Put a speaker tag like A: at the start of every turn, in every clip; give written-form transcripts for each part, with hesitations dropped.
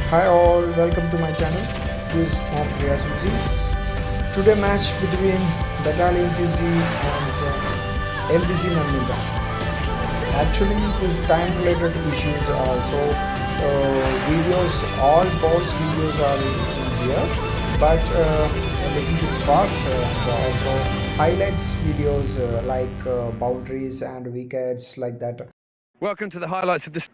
A: Hi all, welcome to my channel. This is Mohammad Riyaz Uzi. Today match between Battalion CC and LBC Nanninga. Actually, this time related issues are so videos, all balls videos are in here, but a little bit fast and also highlights videos like boundaries and wickets like that.
B: Welcome to the highlights of this.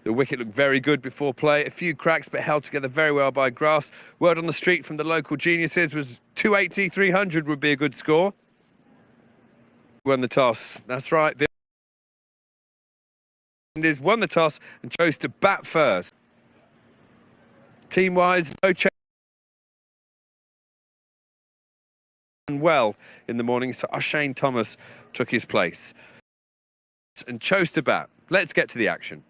B: The wicket looked very good before play. A few cracks, but held together very well by Grass. Word on the street from the local geniuses was 280, 300 would be a good score. Won the toss. That's right. The Indies won the toss and chose to bat first. Team-wise, no change. Well in the morning, so Oshane Thomas took his place and chose to bat. Let's get to the action.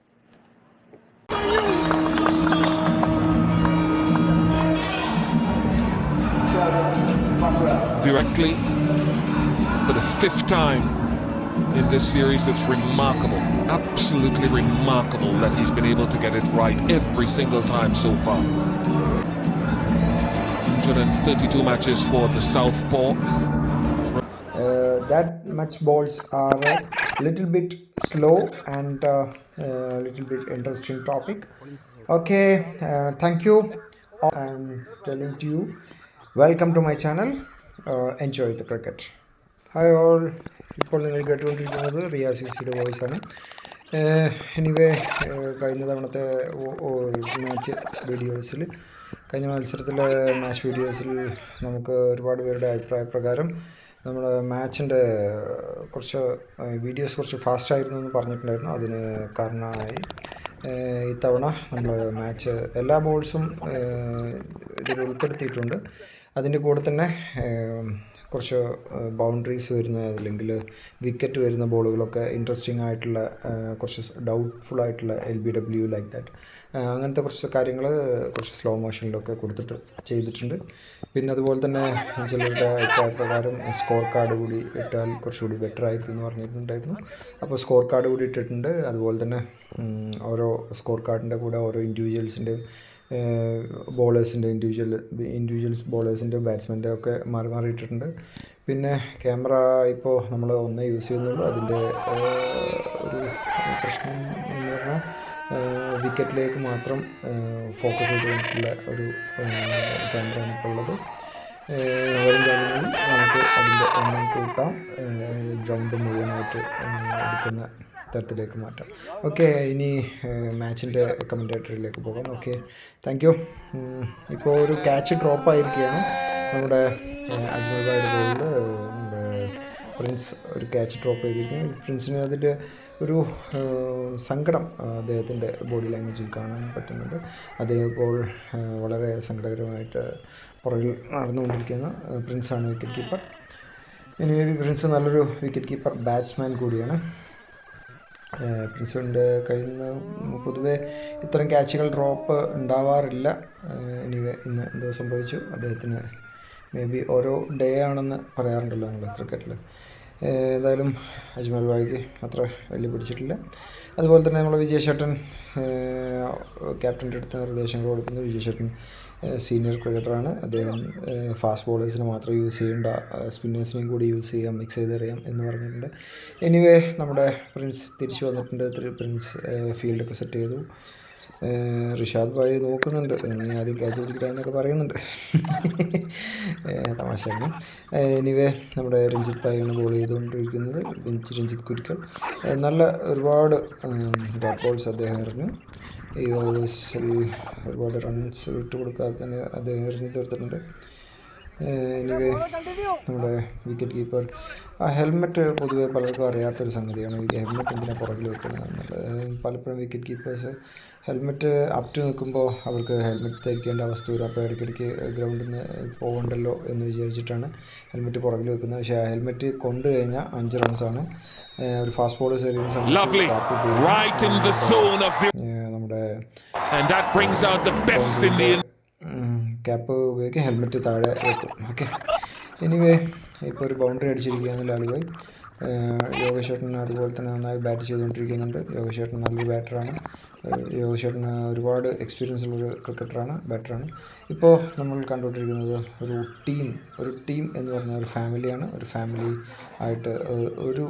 C: Directly for the fifth time in this series. It's remarkable, absolutely remarkable that he's been able to get it right every single time so far. 132 matches for the Southpaw.
A: That much balls are a little bit slow and a little bit interesting topic. Okay, thank you. I'm telling to you, welcome to my channel. Enjoy the cricket. Hi all. ഇപ്പോൾ നിങ്ങൾ കേട്ടുകൊണ്ടിരിക്കുന്നത് Riyas യൂസിയുടെ voice ആണ്. Anyway കഴിഞ്ഞ തവണത്തെ match വീഡിയോസിൽ കഴിഞ്ഞ മത്സരത്തിലെ match വീഡിയോസിൽ നമുക്ക് ഒരുപാട് പേരുടെ അഭിപ്രായ പ്രകാരം നമ്മുടെ മാച്ചിൻ്റെ കുറച്ച് വീഡിയോസ് കുറച്ച് ഫാസ്റ്റായിരുന്നു എന്ന് പറഞ്ഞിട്ടുണ്ടായിരുന്നു. അതിന് കാരണമായി ഇത്തവണ നമ്മൾ മാച്ച് എല്ലാ ബോൾസും ഇതിൽ ഉൾപ്പെടുത്തിയിട്ടുണ്ട്. അതിൻ്റെ കൂടെ തന്നെ കുറച്ച് ബൗണ്ടറീസ് വരുന്ന അല്ലെങ്കിൽ വിക്കറ്റ് വരുന്ന ബോളുകളൊക്കെ ഇൻട്രസ്റ്റിംഗ് ആയിട്ടുള്ള കുറച്ച് ഡൗട്ട്ഫുൾ ആയിട്ടുള്ള LBW ലൈക്ക് ദാറ്റ് അങ്ങനത്തെ കുറച്ച് കാര്യങ്ങൾ കുറച്ച് സ്ലോ മോഷനിലൊക്കെ ചെയ്തിട്ടുണ്ട്. പിന്നെ അതുപോലെ തന്നെ ചിലരുടെ അഭിപ്രായ പ്രകാരം സ്കോർ കാർഡ് കൂടി ഇട്ടാൽ കുറച്ചുകൂടി ബെറ്റർ ആയിരിക്കും എന്ന് പറഞ്ഞിട്ടുണ്ടായിരുന്നു. അപ്പോൾ സ്കോർ കാർഡ് കൂടി ഇട്ടിട്ടുണ്ട്. അതുപോലെ തന്നെ ഓരോ സ്കോർ കാർഡിൻ്റെ കൂടെ ഓരോ ഇൻഡിവിജ്വൽസിൻ്റെയും ബോളേഴ്സിൻ്റെ ഇൻഡിവിജ്വൽസ് ബോളേഴ്സിൻ്റെ ബാറ്റ്സ്മാൻ്റെ ഒക്കെ മാറി മാറിയിട്ടുണ്ട്. പിന്നെ ക്യാമറ ഇപ്പോൾ നമ്മൾ ഒന്നേ യൂസ് ചെയ്യുന്നുള്ളൂ. അതിൻ്റെ ഒരു പ്രശ്നം എന്ന് പറഞ്ഞാൽ വിക്കറ്റിലേക്ക് മാത്രം ഫോക്കസ് ചെയ്തുകൊണ്ടുള്ള ഒരു ക്യാമറയാണ് ഇപ്പോൾ ഉള്ളത്. വരും കാലങ്ങളിൽ നമുക്ക് അതിൻ്റെ എണ്ണം കൂട്ടാം, ഗ്രൗണ്ട് മുഴുവനായിട്ട് എടുക്കുന്ന തരത്തിലേക്ക് മാറ്റാം. ഓക്കെ, ഇനി മാച്ചിൻ്റെ കമൻറ്റേറ്ററിലേക്ക് പോകാം. Okay, thank you. ഇപ്പോൾ ഒരു ക്യാച്ച് ഡ്രോപ്പ് ആയിരിക്കുകയാണ്. നമ്മുടെ അജ്മൽ ഭായിയുടെ ബോളിൽ നമ്മുടെ പ്രിൻസ് ഒരു ക്യാച്ച് ഡ്രോപ്പ് ചെയ്തിരിക്കുന്നു. പ്രിൻസിന് അതിൻ്റെ ഒരു സങ്കടം അദ്ദേഹത്തിൻ്റെ ബോഡി ലാംഗ്വേജിൽ കാണാൻ പറ്റുന്നുണ്ട്. അദ്ദേഹം ഇപ്പോൾ വളരെ സങ്കടകരമായിട്ട് പുറകിൽ നടന്നുകൊണ്ടിരിക്കുന്ന പ്രിൻസാണ് വിക്കറ്റ് കീപ്പർ. എനിവേ പ്രിൻസ് നല്ലൊരു വിക്കറ്റ് കീപ്പർ ബാറ്റ്സ്മാൻ കൂടിയാണ്. പ്രിൻസിൻ്റെ കയ്യിൽ നിന്ന് പൊതുവേ ഇത്തരം ക്യാച്ചുകൾ ഡ്രോപ്പ് ഉണ്ടാവാറില്ല. എനിവേ ഇന്ന് എന്തോ സംഭവിച്ചു. അദ്ദേഹത്തിന് മേ ബി ഓരോ ഡേ ആണെന്ന് പറയാറുണ്ടല്ലോ നമ്മൾ ക്രിക്കറ്റിൽ. ഏതായാലും അജ്മൽ ഭായിക്ക് അത്ര വലിയ പിടിച്ചിട്ടില്ല. അതുപോലെ തന്നെ നമ്മൾ വിജയ് ഷട്ടൻ ക്യാപ്റ്റൻ്റെ അടുത്ത നിർദ്ദേശങ്ങൾ കൊടുക്കുന്നത്. വിജയ് ഷട്ടൻ സീനിയർ ക്രിക്കറ്ററാണ്. അദ്ദേഹം ഫാസ്റ്റ് ബോളേഴ്സിന് മാത്രം യൂസ് ചെയ്യേണ്ട, സ്പിന്നേഴ്സിനെയും കൂടി യൂസ് ചെയ്യാം, മിക്സ് ചെയ്തെറിയാം എന്ന് പറഞ്ഞിട്ടുണ്ട്. എനിവേ നമ്മുടെ പ്രിൻസ് തിരിച്ചു വന്നിട്ടുണ്ട്. പ്രിൻസ് ഫീൽഡൊക്കെ സെറ്റ് ചെയ്തു. റിഷാദ് ഭായി നോക്കുന്നുണ്ട്, നീ ആദ്യം ക്യാച്ച് പിടിക്കണമെന്നൊക്കെ പറയുന്നുണ്ട്. തമാശയാണ്. എനിവേ നമ്മുടെ രഞ്ജിത്ത് ഭായിയാണ് ബോൾ ചെയ്തുകൊണ്ടിരിക്കുന്നത്. രഞ്ജിത്ത് കുരിക്കൽ നല്ല ഒരുപാട് ഡോട്ട് ബോൾസ് അദ്ദേഹം എറിഞ്ഞു. ഈ ഓവേഴ്സിൽ ഒരുപാട് റൺസ് വിട്ടുകൊടുക്കാതെ തന്നെ അദ്ദേഹം എറിഞ്ഞു തീർത്തിട്ടുണ്ട്. എനിവേ നമ്മുടെ വിക്കറ്റ് കീപ്പർ ആ ഹെൽമെറ്റ് പൊതുവെ പലർക്കും അറിയാത്തൊരു സംഗതിയാണ്. ഈ ഹെൽമെറ്റ് എന്തിനാണ് പുറകിൽ വെക്കുന്നത് എന്നുള്ളത്. പലപ്പോഴും വിക്കറ്റ് കീപ്പേഴ്സ് ഹെൽമെറ്റ് അപ്റ്റ് നിൽക്കുമ്പോൾ അവർക്ക് ഹെൽമെറ്റ് ധരിക്കേണ്ട അവസ്ഥ വരും. അപ്പോൾ ഇടയ്ക്കിടയ്ക്ക് ഗ്രൗണ്ടിൽ നിന്ന് പോകണ്ടല്ലോ എന്ന് വിചാരിച്ചിട്ടാണ് ഹെൽമെറ്റ് പുറകിൽ വെക്കുന്നത്. പക്ഷേ ആ ഹെൽമെറ്റ് കൊണ്ടു കഴിഞ്ഞാൽ 5 റൺസാണ്. ഒരു ഫാസ്റ്റ് ബോളേഴ്സ് എറിയുന്ന സമയത്ത് നമ്മുടെ ക്യാപ്പ് ഉപയോഗിക്കും, ഹെൽമെറ്റ് താഴെ വെക്കും. ഓക്കെ, എനിവേ ഇപ്പോൾ ഒരു ബൗണ്ടറി അടിച്ചിരിക്കുകയാണ് ലാലുഭായി. യോഗേഷ് ചേട്ടൻ അതുപോലെ തന്നെ നന്നായി ബാറ്റ് ചെയ്തുകൊണ്ടിരിക്കുന്നുണ്ട്. യോഗേഷ് ചേട്ടൻ നല്ലൊരു ബാറ്ററാണ്. യോഗേഷ് ചേട്ടൻ ഒരുപാട് എക്സ്പീരിയൻസ് ഉള്ളൊരു ക്രിക്കറ്ററാണ്, ബാറ്ററാണ്. ഇപ്പോൾ നമ്മൾ കണ്ടുകൊണ്ടിരിക്കുന്നത് ഒരു ടീം എന്ന് പറഞ്ഞ ഒരു ഫാമിലിയാണ്. ഒരു ഫാമിലി ആയിട്ട് ഒരു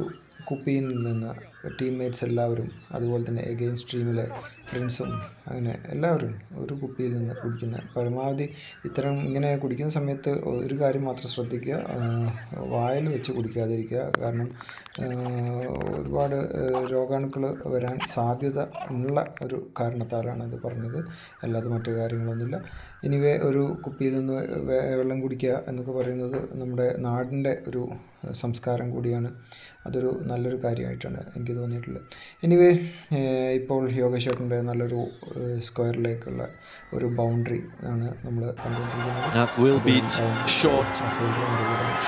A: കുപ്പിയിൽ നിന്ന് ടീംമേറ്റ്സ് എല്ലാവരും, അതുപോലെ തന്നെ എഗെയിൻസ്റ്റ് ടീമിലെ ഫ്രണ്ട്സും, അങ്ങനെ എല്ലാവരും ഒരു കുപ്പിയിൽ നിന്ന് കുടിക്കുന്ന, പരമാവധി ഇങ്ങനെ കുടിക്കുന്ന സമയത്ത് ഒരു കാര്യം മാത്രം ശ്രദ്ധിക്കുക, വായിൽ വെച്ച് കുടിക്കാതിരിക്കുക. കാരണം ഒരുപാട് രോഗാണുക്കൾ വരാൻ സാധ്യത ഉള്ള ഒരു കാരണത്താലാണ് അത് പറഞ്ഞത്, അല്ലാതെ മറ്റു കാര്യങ്ങളൊന്നുമില്ല. എനിവേ, ഒരു കുപ്പിയിൽ നിന്ന് വെള്ളം കുടിക്കുക എന്നൊക്കെ പറയുന്നത് നമ്മുടെ നാടിൻ്റെ ഒരു സംസ്കാരം കൂടിയാണ്. അതൊരു നല്ലൊരു കാര്യമായിട്ടാണ് എനിക്ക് തോന്നിയിട്ടുള്ളത്. എനിവേ, ഇപ്പോൾ യോഗേഷ് ചേട്ടൻ്റെ നല്ലൊരു സ്ക്വയറിലേക്കുള്ള ഒരു ബൗണ്ടറി ആണ് നമ്മൾ കണ്ടുകൊണ്ടിരിക്കുന്നത്.
D: That will beat short,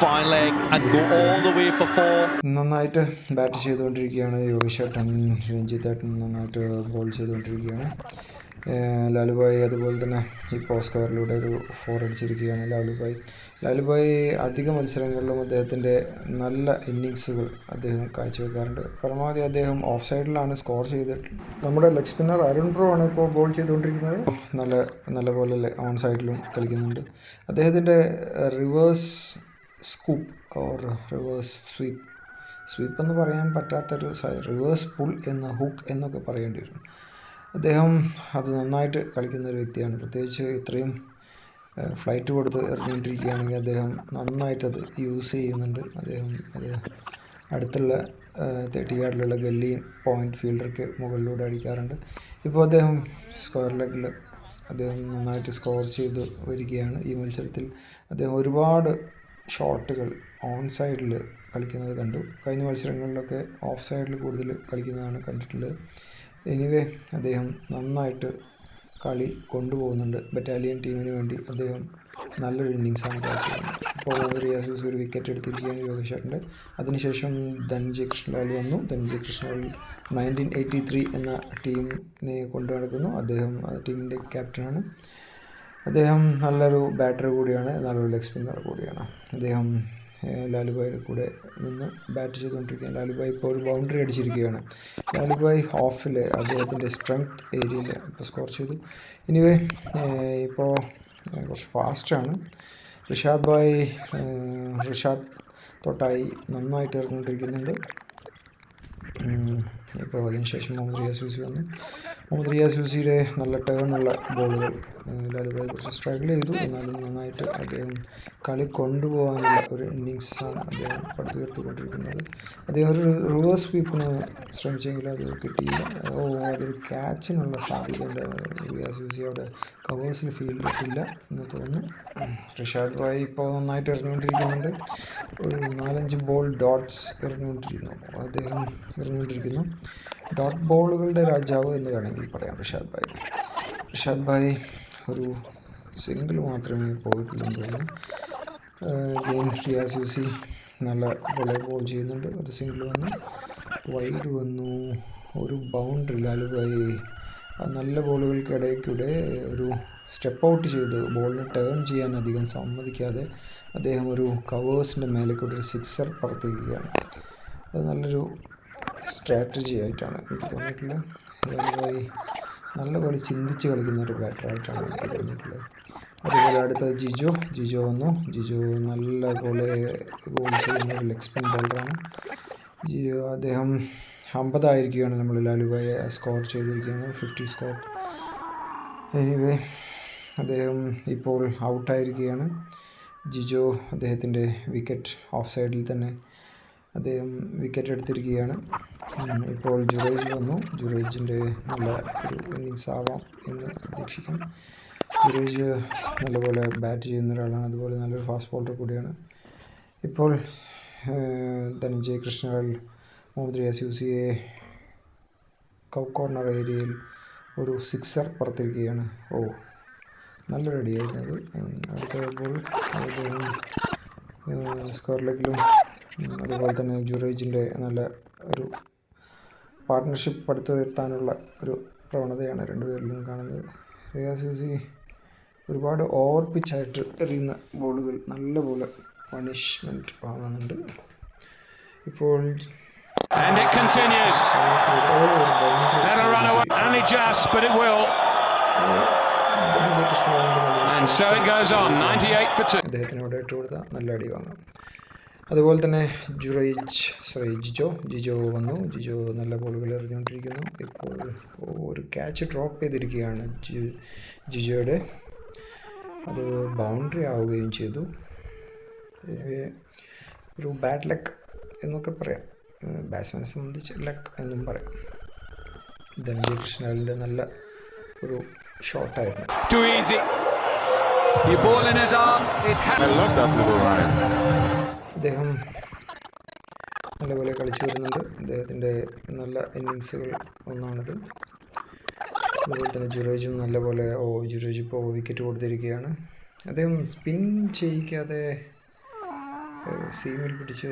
D: fine leg and go all the way for 4.
A: നന്നായിട്ട് ബാറ്റ് ചെയ്തുകൊണ്ടിരിക്കുകയാണ് യോഗേഷ് ചേട്ടൻ. രഞ്ജിത്ത് ഏട്ടൻ നന്നായിട്ട് ബോൾ ചെയ്തുകൊണ്ടിരിക്കുകയാണ്. ലാലുഭായ് അതുപോലെ തന്നെ ഇപ്പോൾ സ്ക്വയറിലൂടെ ഒരു 4 അടിച്ചിരിക്കുകയാണ്. ലാലുഭായ് അധിക മത്സരങ്ങളിലും അദ്ദേഹത്തിൻ്റെ നല്ല ഇന്നിങ്സുകൾ അദ്ദേഹം കാഴ്ചവെക്കാറുണ്ട്. പരമാവധി അദ്ദേഹം ഓഫ് സൈഡിലാണ് സ്കോർ ചെയ്തിട്ടുള്ളത്. നമ്മുടെ ലെഗ് സ്പിന്നർ അരുൺ ബ്രോ ആണ് ഇപ്പോൾ ബോൾ ചെയ്തുകൊണ്ടിരിക്കുന്നത്. നല്ല പോലെ ഓൺ സൈഡിലും കളിക്കുന്നുണ്ട്. അദ്ദേഹത്തിൻ്റെ reverse scoop or reverse sweep എന്ന് പറയാൻ പറ്റാത്തൊരു റിവേഴ്സ് പുൾ ഹുക്ക് എന്നൊക്കെ പറയേണ്ടി വരും. അദ്ദേഹം അത് നന്നായിട്ട് കളിക്കുന്ന ഒരു വ്യക്തിയാണ്. പ്രത്യേകിച്ച് ഇത്രയും ഫ്ലൈറ്റ് കൊടുത്ത് എറിഞ്ഞുകൊണ്ടിരിക്കുകയാണെങ്കിൽ അദ്ദേഹം നന്നായിട്ടത് യൂസ് ചെയ്യുന്നുണ്ട്. അദ്ദേഹം അത് അടുത്തുള്ള 30 യാർഡിലുള്ള ഗല്ലി പോയിൻ്റ് ഫീൽഡർക്ക് മുകളിലൂടെ അടിക്കാറുണ്ട്. ഇപ്പോൾ അദ്ദേഹം സ്ക്വയർ ലെഗിൽ അദ്ദേഹം നന്നായിട്ട് സ്കോർ ചെയ്ത് വരികയാണ്. ഈ മത്സരത്തിൽ അദ്ദേഹം ഒരുപാട് ഷോട്ടുകൾ ഓൺ സൈഡിൽ കളിക്കുന്നത് കണ്ടു. കഴിഞ്ഞ മത്സരങ്ങളിലൊക്കെ ഓഫ് സൈഡിൽ കൂടുതൽ കളിക്കുന്നതാണ് കണ്ടിട്ടുള്ളത്. എനിവേ, അദ്ദേഹം നന്നായിട്ട് കളി കൊണ്ടുപോകുന്നുണ്ട്. ബറ്റാലിയൻ ടീമിന് വേണ്ടി അദ്ദേഹം നല്ലൊരു ഇന്നിങ്സാണ് കാഴ്ചവെക്കുന്നത്. ഇപ്പോൾ റിയാസ് യൂസഫ് ഒരു വിക്കറ്റ് എടുത്തിരിക്കുകയാണ് യോഗേഷ് ചേട്ടൻ്റെ. അതിനുശേഷം ധനഞ്ജയ് കൃഷ്ണലാൽ വന്നു. ധനഞ്ജയ് കൃഷ്ണലാൽ 1983 എന്ന ടീമിനെ കൊണ്ടു നടക്കുന്നു. അദ്ദേഹം ആ ടീമിൻ്റെ ക്യാപ്റ്റനാണ്. അദ്ദേഹം നല്ലൊരു ബാറ്റർ കൂടിയാണ്, നല്ലൊരു ലെഗ് സ്പിന്നർ കൂടിയാണ്. അദ്ദേഹം ലാലുഭായിയുടെ കൂടെ നിന്ന് ബാറ്റ് ചെയ്തുകൊണ്ടിരിക്കുകയാണ്. ലാലുഭായ് ഇപ്പോൾ ഒരു ബൗണ്ടറി അടിച്ചിരിക്കുകയാണ്. ലാലുഭായ് ഓഫിൽ അദ്ദേഹത്തിൻ്റെ സ്ട്രെങ്ത് ഏരിയയിൽ ഇപ്പോൾ സ്കോർ ചെയ്തു. എനിവേ, ഇപ്പോൾ കുറച്ച് ഫാസ്റ്റാണ് ഋഷാദ് തൊട്ടായി നന്നായിട്ട് ഇറങ്ങിക്കൊണ്ടിരിക്കുന്നുണ്ട്. ഇപ്പോൾ അതിനുശേഷം മുഹമ്മദ് റിയാസ് യൂസി വന്നു. മുഹമ്മദ് റിയാസ് യൂസിയുടെ നല്ല ടേണുള്ള ബോളുകൾ ലാലുഭായ് കുറച്ച് സ്ട്രഗിൾ ചെയ്തു. എന്നാലും നന്നായിട്ട് അദ്ദേഹം കളി കൊണ്ടുപോകാനുള്ള ഒരു ഇന്നിങ്സാണ് അദ്ദേഹം പടുത്തുയർത്തിക്കൊണ്ടിരിക്കുന്നത്. അദ്ദേഹം ഒരു റിവേഴ്സ് സ്വീപ്പിന് ശ്രമിച്ചെങ്കിലും അത് കിട്ടിയില്ല. അതൊരു ക്യാച്ചിനുള്ള സാധ്യതയുണ്ട്. റിയാസ് യൂസി അവിടെ കവേഴ്സിൽ ഫീൽഡ് ഇട്ടില്ല എന്ന് തോന്നുന്നു. ഋഷാദ് ഭായ് ഇപ്പോൾ നന്നായിട്ട് എറിഞ്ഞുകൊണ്ടിരിക്കുന്നുണ്ട്. ഒരു 4-5 ബോൾ ഡോട്ട്സ് എറിഞ്ഞുകൊണ്ടിരിക്കുന്നു. ഡോട്ട് ബോളുകളുടെ രാജാവ് എന്ന് വേണമെങ്കിൽ പറയാം ഋഷാദ് ഭായ് ഒരു സിംഗിൾ മാത്രമേ പോയിട്ടുള്ളെന്ന് തോന്നുന്നു. റിയാസ് യൂസി നല്ല പോലെ ബോൾ ചെയ്യുന്നുണ്ട്. ഒരു സിംഗിൾ വന്നു, വൈഡ് വന്നു, ഒരു ബൗണ്ടറി. ലാലുഭായ് നല്ല ബോളുകൾക്കിടയ്ക്കൂടെ ഒരു സ്റ്റെപ്പ് ഔട്ട് ചെയ്ത് ബോളിനെ ടേൺ ചെയ്യാൻ അധികം സമ്മതിക്കാതെ അദ്ദേഹം ഒരു കവേഴ്സിൻ്റെ മേലെ കൂടെ ഒരു 6 പറത്തിയിരിക്കുകയാണ്. അത് നല്ലൊരു സ്ട്രാറ്റജി ആയിട്ടാണ് എനിക്ക് തോന്നിയിട്ടുള്ളത്. ലാലുഭായ് നല്ലപോലെ ചിന്തിച്ച് കളിക്കുന്ന ഒരു ബാറ്ററായിട്ടാണ് എനിക്ക് തോന്നിയിട്ടുള്ളത്. അതുപോലെ അടുത്തത് ജിജോ വന്നു. ജിജോ നല്ല പോലെ ബോൾ ചെയ്യുന്ന ഒരു ലെഗ് സ്പിൻ ബോളറാണ്. അദ്ദേഹം 50 ആയിരിക്കുകയാണ്. നമ്മൾ ലാലുഭായ് സ്കോർ ചെയ്തിരിക്കുകയാണ്, 50 സ്കോർ. എനിവേ, അദ്ദേഹം ഇപ്പോൾ ഔട്ടായിരിക്കുകയാണ്. ജിജോ അദ്ദേഹത്തിൻ്റെ വിക്കറ്റ് ഓഫ് സൈഡിൽ തന്നെ അദ്ദേഹം വിക്കറ്റ് എടുത്തിരിക്കുകയാണ്. ഇപ്പോൾ ജുറേജ് വന്നു. ജുറേജിൻ്റെ നല്ല ഒരു ഇന്നിങ്സ് ആവാം എന്ന് പ്രതീക്ഷിക്കാം. ജുറേജ് നല്ലപോലെ ബാറ്റ് ചെയ്യുന്ന ഒരാളാണ്. അതുപോലെ നല്ലൊരു ഫാസ്റ്റ് ബോളർ കൂടിയാണ്. ഇപ്പോൾ ധനഞ്ജയ് കൃഷ്ണലാൽ മുഹമ്മദ് റിയാസ് യൂസിയെ കോർണർ ഏരിയയിൽ ഒരു 6 പുറത്തിരിക്കുകയാണ്. നല്ലൊരു അടിയായിരുന്നു അത്. അടുത്ത ബോൾ സ്ക്വയർ ലെഗിലും അതുപോലെ തന്നെ ജുറേജിൻ്റെ നല്ല ഒരു പാർട്ട്ണർഷിപ്പ് പടുത്തുയർത്താനുള്ള ഒരു പ്രവണതയാണ് രണ്ടുപേരിൽ നിന്നും കാണുന്നത്. റിയാസ് യൂസി ഒരുപാട് ഓവർ പിച്ചായിട്ട് എറിയുന്ന ബോളുകൾ നല്ല പോലെ പണിഷ്മെൻറ്റ് വാങ്ങുന്നുണ്ട്. ഇപ്പോൾ
E: And it continues. And a run away. Only just, but it will. And so it goes on. 98 for 2.
A: അദ്ദേഹത്തിനോട് ഇട്ട് കൊടുത്ത നല്ല അടി വാങ്ങാം. അതുപോലെ തന്നെ ജിജോ വന്നു. ജിജോ നല്ല ബോളുകൾ എറിഞ്ഞുകൊണ്ടിരിക്കുന്നു. ഇപ്പോൾ ഒരു ക്യാച്ച് ഡ്രോപ്പ് ചെയ്തിരിക്കുകയാണ് ജിജോയുടെ. അത് ബൗണ്ടറി ആവുകയും ചെയ്തു. ഒരു ബാഡ് ലക്ക് എന്നൊക്കെ പറയാം. ബാറ്റ്സ്മാനെ സംബന്ധിച്ച് ലക്ക് എന്നും പറയാം. ധനഞ്ജയ് കൃഷ്ണാലിൻ്റെ നല്ല ഒരു ഷോട്ടായിരുന്നു.
E: Too easy. The ball in his arm.
C: I love that little Ryan.
A: അദ്ദേഹം നല്ലപോലെ കളിച്ചു വരുന്നുണ്ട്. അദ്ദേഹത്തിൻ്റെ നല്ല ഇന്നിങ്സുകൾ ഒന്നാണിത്. അതുപോലെ തന്നെ ജുറേജും നല്ലപോലെ ജുറേജ് ഇപ്പോൾ വിക്കറ്റ് കൊടുത്തിരിക്കുകയാണ്. അദ്ദേഹം സ്പിൻ ചെയ്യിക്കാതെ സീമിൽ പിടിച്ച്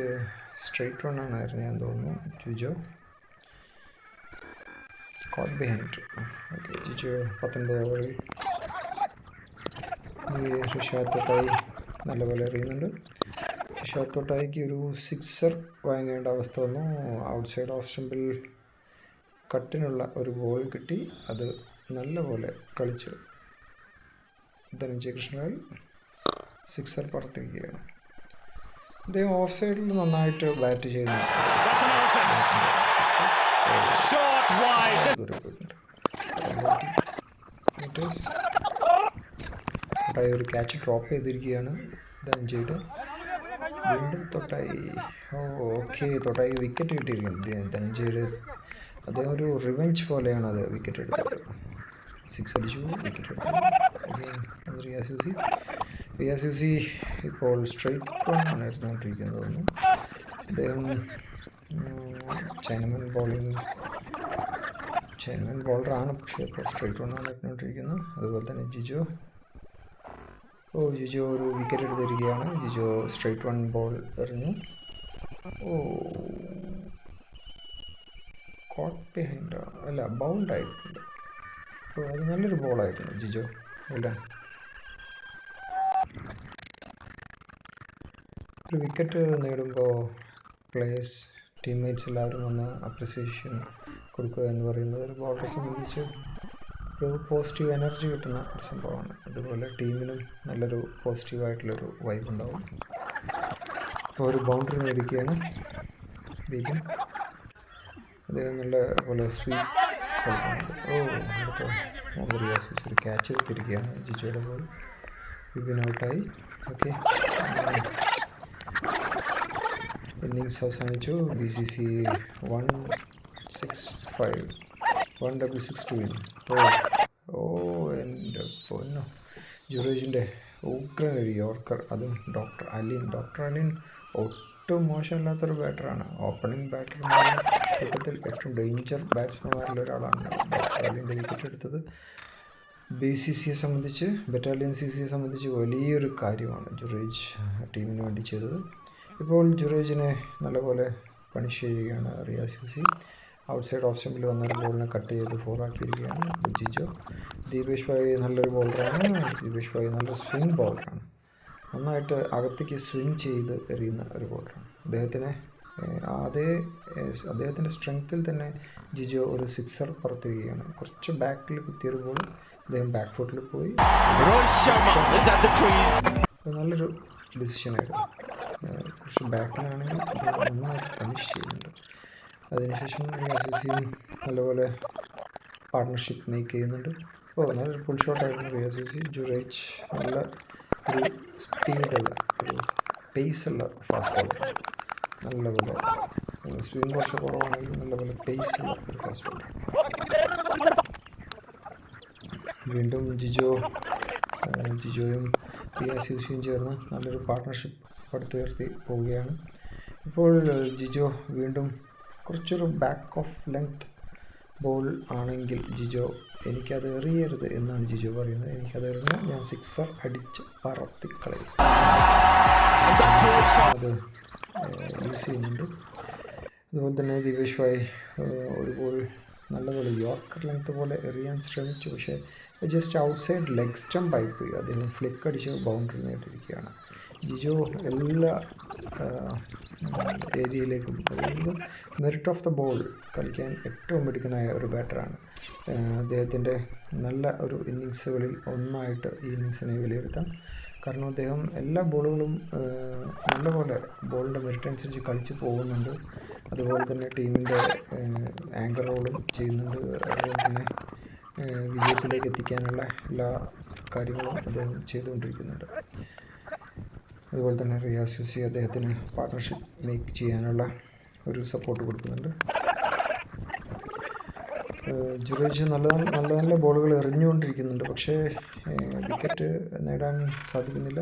A: സ്ട്രൈറ്റ് റണ്ണാണ് ഞാൻ തോന്നുന്നു. Jijo caught behind. Okay, Jijo 19 ഓവറിൽ ഋഷാദ് തൊട്ടായി നല്ലപോലെ എറിയുന്നുണ്ട്. ഋഷാദ് തൊട്ടായിക്ക് ഒരു 6 വാങ്ങേണ്ട അവസ്ഥ വന്നു. ഔട്ട്സൈഡ് ഓഫ് സ്റ്റംപിൽ കട്ടിനുള്ള ഒരു ബോൾ കിട്ടി. അത് നല്ലപോലെ കളിച്ചു ധനഞ്ജയ് കൃഷ്ണാൽ 6 പറത്തിരിക്കുകയാണ്. അദ്ദേഹം ഓഫ് സൈഡിൽ നന്നായിട്ട് ബാറ്റ് ചെയ്യുന്നു. ഒരു ക്യാച്ച് ഡ്രോപ്പ് ചെയ്തിരിക്കുകയാണ് ധനഞ്ജയുടെ. വീണ്ടും തൊട്ടായി. തൊട്ടായി വിക്കറ്റ് കിട്ടിയിരിക്കുന്നത് ധനഞ്ജയുടെ. അദ്ദേഹം ഒരു റിവെഞ്ച് പോലെയാണ് അത് വിക്കറ്റ് എടുത്തത്. 6 അടിച്ചു, വിക്കറ്റ് എടുത്തു. റിയാസൂസി ഇപ്പോൾ സ്ട്രൈറ്റ് റണ്ണാണ് എറിഞ്ഞുകൊണ്ടിരിക്കുന്നത് തോന്നുന്നു. അദ്ദേഹം ചൈനമൻ ബോളറാണ്, പക്ഷേ ഇപ്പോൾ സ്ട്രൈറ്റ് റണ്ണാണ് എറിഞ്ഞുകൊണ്ടിരിക്കുന്നത്. അതുപോലെ തന്നെ ജിജോ ഒരു വിക്കറ്റ് എടുത്തിരിക്കുകയാണ്. ജിജോ സ്ട്രൈറ്റ് റൺ ബോൾ എറിഞ്ഞു. കോട്ട് ബിഹൈൻഡ് അല്ല, ബൗണ്ട് ആയിട്ടുണ്ട്. അത് നല്ലൊരു ബോളായിരുന്നു ജിജോ. അല്ല, ഒരു വിക്കറ്റ് നേടുമ്പോൾ പ്ലേയേഴ്സ്, ടീംമേറ്റ്സ് എല്ലാവരും വന്ന് അപ്രിസിയേഷൻ കൊടുക്കുക എന്ന് പറയുന്നത് ഒരു ബോളറെ സംബന്ധിച്ച് ഒരു പോസിറ്റീവ് എനർജി കിട്ടുന്ന ഒരു സംഭവമാണ്. അതുപോലെ ടീമിനും നല്ലൊരു പോസിറ്റീവായിട്ടുള്ളൊരു വൈബ് ഉണ്ടാവും. അപ്പോൾ ഒരു ബൗണ്ടറി നേടിക്കുകയാണ് ബീഗൻ. അദ്ദേഹം നല്ല പോലെ സ്വീറ്റ് കളിക്കുന്നുണ്ട്. അടുത്ത റിയാസൂസ് ഒരു ക്യാച്ച് എടുത്തിരിക്കുകയാണ്. ജിജോയുടെ ബോൾ ബീഗൻ ഔട്ടായി. ഓക്കെ, ഇന്നിങ്സ് അവസാനിച്ചു. BCC 165 to win. എൻ്റെ പൊന്നോ, ജുറേജിൻ്റെ ഉഗ്രൻ ഒരു യോർക്കർ, അതും ഡോക്ടർ അലിൻ ഒട്ടും മോശമില്ലാത്തൊരു ബാറ്ററാണ്. ഓപ്പണിംഗ് ബാറ്റർമാരുടെ കൂട്ടത്തിൽ ഏറ്റവും ഡേഞ്ചർ ബാറ്റ്സ്മാൻമാരിൽ ഒരാളാണ് ഡോക്ടർ അലിൻ്റെ വിക്കറ്റ് എടുത്തത്. BCCയെ സംബന്ധിച്ച്, ബറ്റാലിയൻ CCയെ സംബന്ധിച്ച് വലിയൊരു കാര്യമാണ് ജുറേജ് ടീമിന് വേണ്ടി ചെയ്തത്. ഇപ്പോൾ ജുറേജിനെ നല്ലപോലെ പണിഷ് ചെയ്യുകയാണ് റിയാസൂസി. ഔട്ട്സൈഡ് ഓഫ് സ്റ്റംപിൽ വന്നൊരു ബോളിനെ കട്ട് ചെയ്ത് 4 ആക്കിയിരിക്കുകയാണ് ജിജോ. ദീപേഷ് ഭായ് നല്ലൊരു ബോളറാണ്. ദീപേഷ് ഭായ് നല്ല സ്വിംഗ് ബോളറാണ്. നന്നായിട്ട് അകത്തേക്ക് സ്വിംഗ് ചെയ്ത് എറിയുന്ന ഒരു ബോളറാണ്. അദ്ദേഹത്തിൻ്റെ സ്ട്രെങ്ത്തിൽ തന്നെ ജിജോ ഒരു 6 പറത്തുകയാണ്. കുറച്ച് ബാക്കിൽ കുത്തിയൊരു ബോൾ അദ്ദേഹം ബാക്ക് ഫുട്ടിൽ പോയി. നല്ലൊരു ഡിസിഷനായിരുന്നു. കുറച്ച് ബാക്കിലാണെങ്കിൽ അദ്ദേഹം നന്നായിട്ട് പണിഷ് ചെയ്യുന്നുണ്ട്. അതിനുശേഷം റിയാസൂസിയും നല്ലപോലെ പാർട്ട്ണർഷിപ്പ് മേക്ക് ചെയ്യുന്നുണ്ട്. നല്ലൊരു ഫുൾ ഷോട്ടായിരുന്നു റിയാസൂസി. ജുറേജ് നല്ല ഒരു സ്പീഡുള്ള ഒരു പേസുള്ള ഫാസ്റ്റ് ബോളർ. നല്ലപോലെ സ്വിംഗ് കുറച്ച് കുറവാണെങ്കിൽ നല്ലപോലെ പേസുള്ള ഒരു ഫാസ്റ്റ് ബോളർ. വീണ്ടും ജിജോയും റിയാസൂസിയും ചേർന്ന് നല്ലൊരു പാർട്ട്ണർഷിപ്പ് പടുത്തുയർത്തി പോവുകയാണ്. ഇപ്പോൾ ജിജോ വീണ്ടും കുറച്ചൊരു ബാക്ക് ഓഫ് ലെങ്ത് ബോൾ ആണെങ്കിൽ ജിജോ എനിക്കത് എറിയരുത് എന്നാണ് ജിജോ പറയുന്നത്. എനിക്കത് എറിഞ്ഞാൽ ഞാൻ 6 അടിച്ച് പറത്തിക്കളയും. അത് യൂസ് ചെയ്യുന്നുണ്ട്. അതുപോലെ തന്നെ ദീപേഷ് ഭായ് ഒരു ബോൾ നല്ലപോലെ യോർക്കർ ലെങ്ത് പോലെ എറിയാൻ ശ്രമിച്ചു, പക്ഷേ ജസ്റ്റ് ഔട്ട്സൈഡ് ലെഗ് സ്റ്റംപ് ആയിപ്പോയി. അദ്ദേഹം ഫ്ലിക്ക് അടിച്ച് ബൗണ്ടറി നേടിയിരിക്കുകയാണ്. ജിജോ എല്ലാ ഏരിയയിലേക്കും, അതായത് മെറിറ്റ് ഓഫ് ദ ബോൾ കളിക്കാൻ ഏറ്റവും മിടുക്കനായ ഒരു ബാറ്ററാണ്. അദ്ദേഹത്തിൻ്റെ നല്ല ഒരു ഇന്നിങ്സുകളിൽ ഒന്നായിട്ട് ഈ ഇന്നിങ്സിനെ വിലയിരുത്താം. കാരണം അദ്ദേഹം എല്ലാ ബോളുകളും നല്ലപോലെ ബോളിൻ്റെ മെറിറ്റ് അനുസരിച്ച് കളിച്ച് പോകുന്നുണ്ട്. അതുപോലെ തന്നെ ടീമിൻ്റെ ആങ്കർ റോളും ചെയ്യുന്നുണ്ട്. അതുപോലെ തന്നെ വിജയത്തിലേക്ക് എത്തിക്കാനുള്ള എല്ലാ കാര്യങ്ങളും അദ്ദേഹം ചെയ്തുകൊണ്ടിരിക്കുന്നുണ്ട്. അതുപോലെ തന്നെ റിയാസ് യൂസി അദ്ദേഹത്തിന് പാർട്ട്ണർഷിപ്പ് മേക്ക് ചെയ്യാനുള്ള ഒരു സപ്പോർട്ട് കൊടുക്കുന്നുണ്ട്. ജുറേജ് നല്ല നല്ല ബോളുകൾ എറിഞ്ഞുകൊണ്ടിരിക്കുന്നുണ്ട്, പക്ഷേ വിക്കറ്റ് നേടാൻ സാധിക്കുന്നില്ല.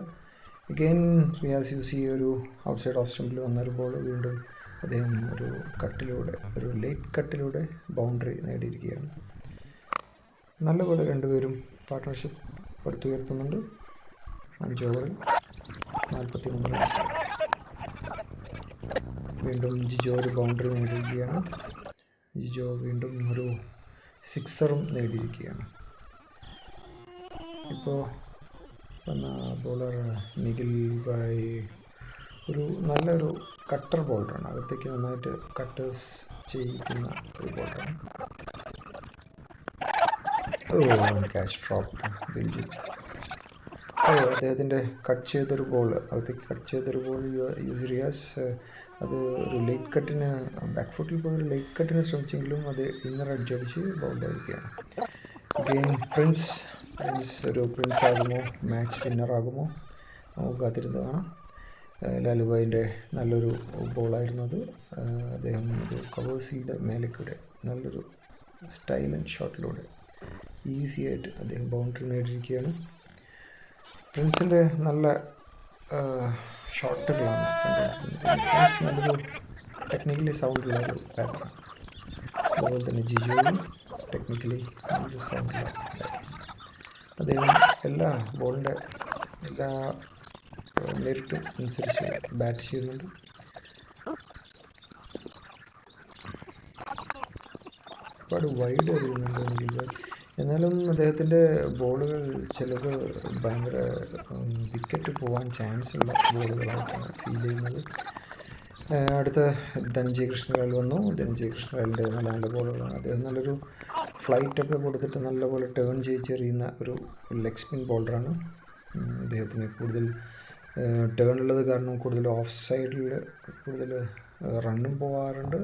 A: അഗെയിൻ റിയാസ് യൂസി ഒരു ഔട്ട്സൈഡ് ഓഫ് സ്റ്റംപിൽ വന്നൊരു ബോൾ വീണ്ടും അദ്ദേഹം ഒരു ലേറ്റ് കട്ടിലൂടെ ബൗണ്ടറി നേടിയിരിക്കുകയാണ്. നല്ലപോലെ രണ്ടുപേരും പാർട്ട്ണർഷിപ്പ് പടുത്തുയർത്തുന്നുണ്ട്. 5 ഓവറിൽ 43 റൺസ്. വീണ്ടും ജിജോ ഒരു ബൗണ്ടറി നേടിയിരിക്കുകയാണ്. ജിജോ വീണ്ടും ഒരു 6റും നേടിയിരിക്കുകയാണ്. ഇപ്പോൾ വന്ന ബോളർ നിഖിൽ ഭായ് നല്ലൊരു കട്ടർ ബോളറാണ്. അകത്തേക്ക് നന്നായിട്ട് കട്ടേഴ്സ് ചെയ്യിക്കുന്ന ഒരു ബോളറാണ്. Catch drop Diljith. അദ്ദേഹത്തിൻ്റെ അകത്തേക്ക് കട്ട് ചെയ്തൊരു ബോൾ റിയാസ് അത് ഒരു ലേറ്റ് കട്ടിന് ബാക്ക് ഫുട്ടിൽ പോയി ഒരു ലേറ്റ് കട്ടിന് ശ്രമിച്ചെങ്കിലും അത് ഇന്നർ എഡ്ജ് അടിച്ച് ബൗൾഡായിരിക്കുകയാണ്. അഗെയിൻ പ്രിൻസ് ആകുമോ, മാച്ച് വിന്നറാകുമോ നമുക്ക് കാത്തിരുന്ന് കാണാം. ലാലുഭായിൻ്റെ നല്ലൊരു ബോളായിരുന്നു അത്. അദ്ദേഹം ഒരു കവേഴ്സിയുടെ മേലേക്കൂടെ നല്ലൊരു സ്റ്റൈൽ ആൻഡ് ഷോട്ടിലൂടെ ഈസി ആയിട്ട് അദ്ദേഹം ബൗണ്ടറി നേടിയിരിക്കുകയാണ്. പ്രിൻസിൻ്റെ നല്ല ഷോട്ടുകളാണ് കണ്ടുകൊണ്ടിരിക്കുന്നത്. പ്രിൻസ് നല്ലൊരു ടെക്നിക്കലി സൗണ്ടുള്ള ഒരു ബാറ്ററാണ്. അതുപോലെ തന്നെ ജിജോയും ടെക്നിക്കലി നല്ലൊരു സൗണ്ടുള്ള ബാറ്ററാണ്. അദ്ദേഹം ബോളിൻ്റെ എല്ലാ മെറിറ്റും അനുസരിച്ച് ബാറ്റ് ചെയ്യുന്നുണ്ട്. ഒരുപാട് വൈഡ് എറിയുന്നുണ്ട് നിഖിൽ ഭായ്. എന്നാലും അദ്ദേഹത്തിൻ്റെ ബോളുകൾ ചിലത് ഭയങ്കര വിക്കറ്റ് പോകാൻ ചാൻസ് ഉള്ള ബോളുകളായിട്ടാണ് ഫീൽ ചെയ്യുന്നത്. അടുത്ത ധനഞ്ജയ് കൃഷ്ണലാൽ വന്നു. ധനഞ്ജയ് കൃഷ്ണലാലിൻ്റെ നല്ല ബോളുകളാണ്. അദ്ദേഹം നല്ലൊരു ഫ്ലൈറ്റൊക്കെ കൊടുത്തിട്ട് നല്ലപോലെ ടേൺ ചെയ്തെറിയുന്ന ഒരു ലെഗ് സ്പിൻ ബോളറാണ്. അദ്ദേഹത്തിന് കൂടുതൽ ടേൺ ഉള്ളത് കാരണം കൂടുതൽ ഓഫ് സൈഡിൽ കൂടുതൽ റണ്ണും പോകാറുണ്ട്.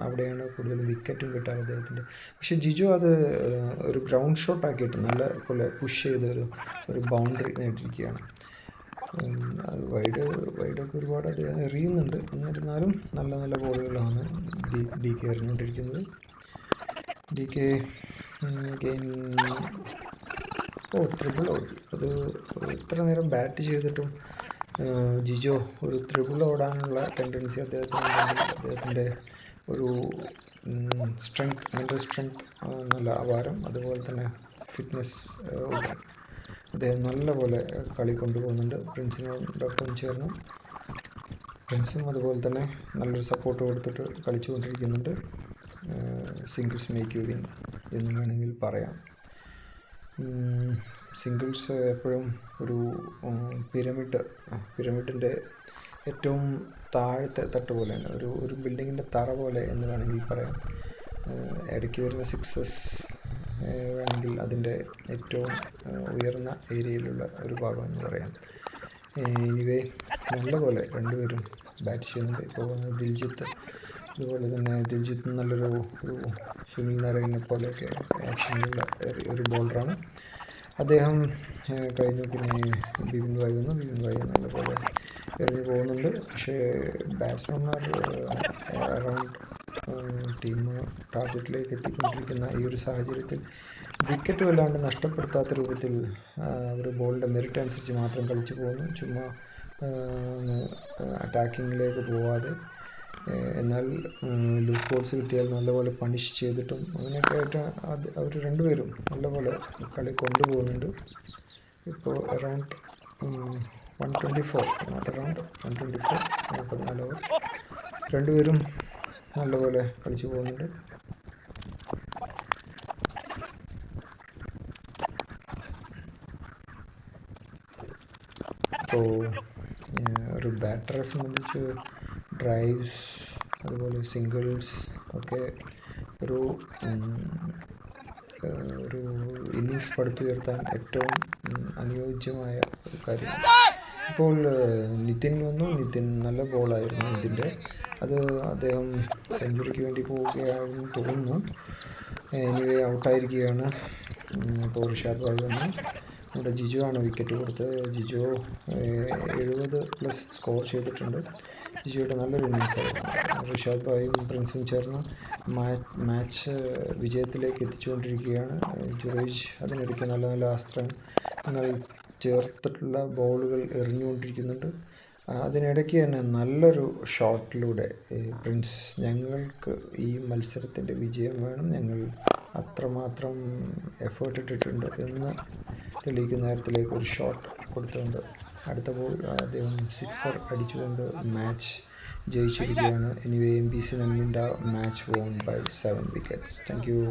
A: അവിടെയാണ് കൂടുതൽ വിക്കറ്റും കിട്ടാറ് അദ്ദേഹത്തിൻ്റെ. പക്ഷേ ജിജു അത് ഒരു ഗ്രൗണ്ട് ഷോട്ട് ആക്കിയിട്ട് നല്ല പോലെ പുഷ് ചെയ്ത് ഒരു ബൗണ്ടറി നേടിയിരിക്കുകയാണ്. അത് വൈഡൊക്കെ ഒരുപാട് അദ്ദേഹം എറിയുന്നുണ്ട്. എന്നിരുന്നാലും നല്ല ബോളുകളാണ് ഡി കെ എറിഞ്ഞുകൊണ്ടിരിക്കുന്നത്. ഡി കെ ഗെയിം ത്രിബിൾ ഔട്ട്. അത് ഇത്ര നേരം ബാറ്റ് ചെയ്തിട്ടും ജിജോ ഒരു ത്രിബിൾ ഓടാനുള്ള ടെൻഡൻസി അദ്ദേഹത്തിൻ്റെ ഒരു മെൻ്റൽ സ്ട്രെങ്ത് നല്ല അപാരം. അതുപോലെ തന്നെ ഫിറ്റ്നസ് അദ്ദേഹം നല്ലപോലെ കളി കൊണ്ടുപോകുന്നുണ്ട്. പ്രിൻസിനോടൊപ്പം ചേർന്ന് പ്രിൻസും അതുപോലെ തന്നെ നല്ലൊരു സപ്പോർട്ട് കൊടുത്തിട്ട് കളിച്ചുകൊണ്ടിരിക്കുന്നുണ്ട്. സിംഗിൾസ് മേക്ക് യു വിൻ എന്ന് വേണമെങ്കിൽ പറയാം. സിംഗിൾസ് എപ്പോഴും ഒരു പിരമിഡിൻ്റെ ഏറ്റവും താഴത്തെ തട്ട് പോലെയാണ്, ഒരു ബിൽഡിങ്ങിൻ്റെ തറ പോലെ എന്ന് വേണമെങ്കിൽ പറയാം. ഇടയ്ക്ക് വരുന്ന സിക്സസ് വേണമെങ്കിൽ അതിൻ്റെ ഏറ്റവും ഉയർന്ന ഏരിയയിലുള്ള ഒരു ഭാഗം എന്ന് പറയാം. എനിവേ നല്ലപോലെ രണ്ടുപേരും ബാറ്റ് ചെയ്യുന്നുണ്ട്. ഇപ്പോൾ ദിൽജിത്ത്, അതുപോലെ തന്നെ ദിൽജിത്ത് നല്ലൊരു സുനിൽ നാരായണനെ പോലെയൊക്കെ ആക്ഷനിലുള്ള ഒരു ബോളറാണ്. അദ്ദേഹം കഴിഞ്ഞു. പിന്നെ ബിപിൻ ഭായ് വന്നു. ബിപിൻ ഭായ് നല്ലപോലെ എറിഞ്ഞു പോകുന്നുണ്ട്. പക്ഷേ ബാറ്റ്സ്മാൻമാർ അറൗണ്ട് ടീം ടാർഗറ്റിലേക്ക് എത്തിക്കൊണ്ടിരിക്കുന്ന ഈ ഒരു സാഹചര്യത്തിൽ വിക്കറ്റ് വല്ലാണ്ട് നഷ്ടപ്പെടുത്താത്ത രൂപത്തിൽ അവർ ബോളിൻ്റെ മെറിറ്റ് അനുസരിച്ച് മാത്രം കളിച്ചു പോകുന്നു. ചുമ്മാ അറ്റാക്കിങ്ങിലേക്ക് പോവാതെ. എന്നാൽ ലൂസ് ബോൾസ് കിട്ടിയാൽ നല്ലപോലെ പണിഷ് ചെയ്തിട്ടും അങ്ങനെയൊക്കെ ആയിട്ട് അവർ രണ്ടുപേരും നല്ലപോലെ കളി കൊണ്ടുപോകുന്നുണ്ട്. ഇപ്പോൾ അറൗണ്ട് 124 14 ഓവർ രണ്ടുപേരും നല്ലപോലെ കളിച്ചു പോകുന്നുണ്ട്. അപ്പോൾ ഒരു ബാറ്ററെ സംബന്ധിച്ച് ഡ്രൈവ്സ് അതുപോലെ സിംഗിൾസ് ഒക്കെ ഒരു ഇന്നിങ്സ് പടുത്തുയർത്താൻ ഏറ്റവും അനുയോജ്യമായ ഒരു കാര്യമാണ്. ഇപ്പോൾ നിതിൻ വന്നു. നിതിൻ നല്ല ബോളായിരുന്നു ഇതിൻ്റെ. അത് അദ്ദേഹം സെഞ്ചുറിക്ക് വേണ്ടി പോവുകയാണെന്ന് തോന്നുന്നു. എനിവേ ഔട്ടായിരിക്കുകയാണ്. ഇപ്പോൾ ഋഷാദ് ഭായ് വന്നു. നമ്മുടെ ജിജു ആണ് വിക്കറ്റ് കൊടുത്തത്. ജിജു 70+ സ്കോർ ചെയ്തിട്ടുണ്ട്. ജിജുയുടെ നല്ലൊരു ഇന്നിങ്സ് ആയിരുന്നു. ഋഷാദ് ഭായും പ്രിൻസും ചേർന്ന് മാച്ച് വിജയത്തിലേക്ക് എത്തിച്ചുകൊണ്ടിരിക്കുകയാണ്. ജുറേജ് അതിനിടയ്ക്ക് നല്ല നല്ല അസ്ത്രങ്ങൾ ചേർത്തിട്ടുള്ള ബോളുകൾ എറിഞ്ഞുകൊണ്ടിരിക്കുന്നുണ്ട്. അതിനിടയ്ക്ക് തന്നെ നല്ലൊരു ഷോട്ടിലൂടെ പ്രിൻസ്, ഞങ്ങൾക്ക് ഈ മത്സരത്തിൻ്റെ വിജയം വേണം, ഞങ്ങൾ അത്രമാത്രം എഫേർട്ട് ഇട്ടിട്ടുണ്ട് എന്ന് തെളിയിക്കുന്ന നേരത്തിലേക്ക് ഒരു ഷോട്ട് കൊടുത്തുകൊണ്ട് അടുത്ത ബോൾ അദ്ദേഹം സിക്സർ അടിച്ചുകൊണ്ട് മാച്ച് ജയിച്ചിരിക്കുകയാണ്. Anyway MBC Nalgonda match won by 7 wickets. Thank you.